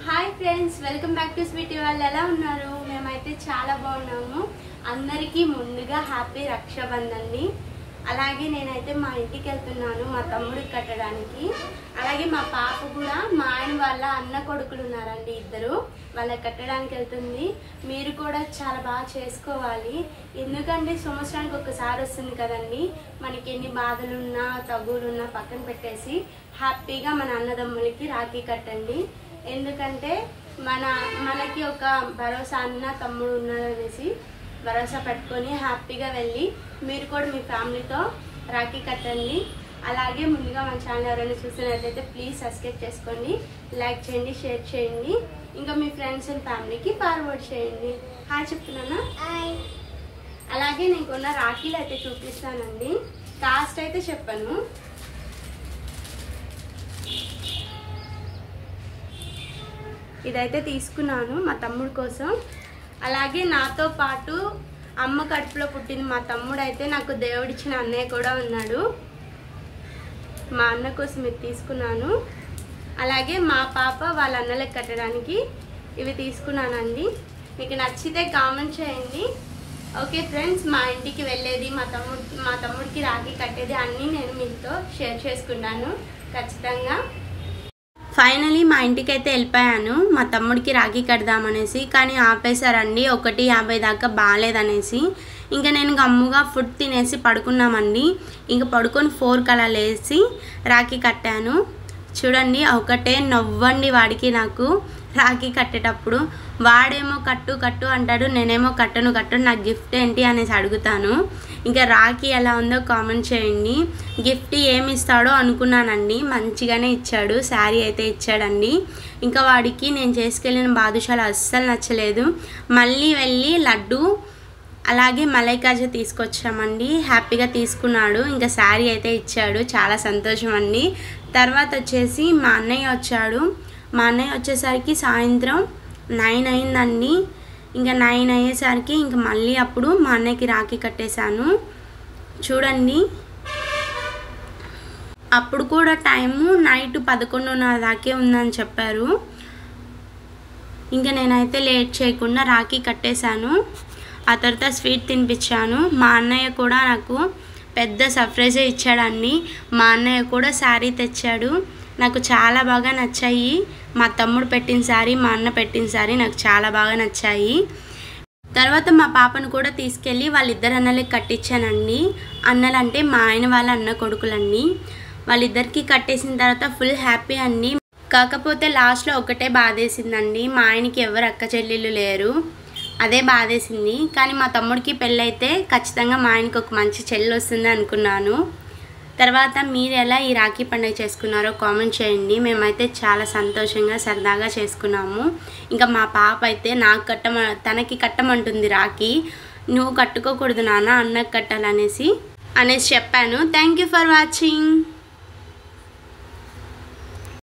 Hi friends, welcome back to Sweety వాళ్ళు. ఎలా ఉన్నారు? మేమైతే చాలా బాగున్నాము. అందరికీ ముందుగా హ్యాపీ రక్షాబంధన్ని. అలాగే నేనైతే మా ఇంటికి వెళ్తున్నాను మా తమ్ముడికి కట్టడానికి. అలాగే మా పాప కూడా మా ఆయన వాళ్ళ అన్న కొడుకులు ఉన్నారండి, ఇద్దరు, వాళ్ళకి కట్టడానికి వెళ్తుంది. మీరు కూడా చాలా బాగా చేసుకోవాలి. ఎందుకంటే సంవత్సరానికి ఒకసారి వస్తుంది కదండి. మనకి ఎన్ని బాధలున్నా తగులున్నా పక్కన పెట్టేసి హ్యాపీగా మన అన్నదమ్ములకి రాఖీ కట్టండి. ఎందుకంటే మనకి ఒక భరోసా అన్న తమ్ముడు ఉన్నారనేసి భరోసా పెట్టుకొని హ్యాపీగా వెళ్ళి మీరు కూడా మీ ఫ్యామిలీతో రాఖీ కట్టండి. అలాగే ముందుగా మన ఛానల్ ఎవరైనా చూసినట్లయితే ప్లీజ్ సబ్స్క్రైబ్ చేసుకోండి, లైక్ చేయండి, షేర్ చేయండి, ఇంకా మీ ఫ్రెండ్స్ అండ్ ఫ్యామిలీకి ఫార్వర్డ్ చేయండి. హాయ్ చెప్తున్నానా? అలాగే నేను కొన్న రాఖీలు అయితే చూపిస్తానండి. కాస్ట్ అయితే చెప్పను. ఇదైతే తీసుకున్నాను మా తమ్ముడు కోసం. అలాగే నాతో పాటు అమ్మ కడుపులో పుట్టిన మా తమ్ముడు అయితే నాకు దేవుడిచ్చిన అన్నయ్య కూడా ఉన్నాడు. మా అన్న కోసం ఇది తీసుకున్నాను. అలాగే మా పాప వాళ్ళ అన్నలకు కట్టడానికి ఇవి తీసుకున్నానండి. మీకు నచ్చితే కామెంట్ చేయండి. ఓకే ఫ్రెండ్స్, మా ఇంటికి వెళ్ళేది మా తమ్ముడికి రాఖీ కట్టేది అన్నీ నేను మీతో షేర్ చేసుకున్నాను ఖచ్చితంగా. ఫైనలీ మా ఇంటికి అయితే వెళ్ళిపోయాను మా తమ్ముడికి రాఖీ కడదామనేసి. కానీ ఆపేశారండి 1:50 దాకా బాగాలేదనేసి. ఇంకా నేను గమ్ముగా ఫుడ్ తినేసి పడుకున్నామండి. ఇంకా పడుకొని 4 అలా లేచి రాఖీ కట్టాను. చూడండి, ఒకటే నవ్వండి వాడికి నాకు రాఖీ కట్టేటప్పుడు. వాడేమో కట్టు కట్టు అంటాడు, నేనేమో కట్టను నాకు గిఫ్ట్ ఏంటి అనేసి అడుగుతాను. ఇంకా రాఖీ ఎలా ఉందో కామెంట్ చేయండి. గిఫ్ట్ ఏమి ఇస్తాడో అనుకున్నానండి, మంచిగానే ఇచ్చాడు. శారీ అయితే ఇచ్చాడండి. ఇంకా వాడికి నేను చేసుకెళ్ళిన బాదుషాలు అస్సలు నచ్చలేదు. మళ్ళీ వెళ్ళి లడ్డు అలాగే మలై కాజా తీసుకొచ్చామండి. హ్యాపీగా తీసుకున్నాడు. ఇంకా శారీ అయితే ఇచ్చాడు, చాలా సంతోషం అండి. తర్వాత వచ్చేసి మా అన్నయ్య వచ్చాడు. మా అన్నయ్య వచ్చేసరికి సాయంత్రం 9 అయిందండి. ఇంకా 9 అయ్యేసరికి ఇంకా మళ్ళీ అప్పుడు మా అన్నయ్యకి రాఖీ కట్టేశాను. చూడండి, అప్పుడు కూడా టైము నైట్ 11:30 దాకే ఉందని చెప్పారు. ఇంకా నేనైతే లేట్ చేయకుండా రాఖీ కట్టేశాను. ఆ తర్వాత స్వీట్ తినిపించాను. మా అన్నయ్య కూడా నాకు పెద్ద సర్ప్రైజే ఇచ్చాడండి. మా అన్నయ్య కూడా శారీ తెచ్చాడు. నాకు చాలా బాగా నచ్చాయి. మా తమ్ముడు పెట్టిన శారీ, మా అన్న పెట్టిన శారీ నాకు చాలా బాగా నచ్చాయి. తర్వాత మా పాపను కూడా తీసుకెళ్ళి వాళ్ళిద్దరు అన్నలకి కట్టించానండి. అన్నలంటే మా ఆయన వాళ్ళ అన్న కొడుకులండి. వాళ్ళిద్దరికి కట్టేసిన తర్వాత ఫుల్ హ్యాపీ అండి. కాకపోతే లాస్ట్లో ఒకటే బాధేసిందండి, మా ఆయనకి ఎవరు అక్క చెల్లెళ్ళు లేరు, అదే బాధేసింది. కానీ మా తమ్ముడికి పెళ్ళైతే ఖచ్చితంగా మా ఆయనకి ఒక మంచి చెల్లి వస్తుంది అనుకున్నాను. తర్వాత మీరు ఎలా ఈ రాఖీ పండుగ చేసుకున్నారో కామెంట్ చేయండి. మేమైతే చాలా సంతోషంగా సరదాగా చేసుకున్నాము. ఇంకా మా పాప అయితే తనకి కట్టమంటుంది రాఖీ. నువ్వు కట్టుకోకూడదు నాన్న, అన్నకు కట్టాలనేసి చెప్పాను. Thank you for watching.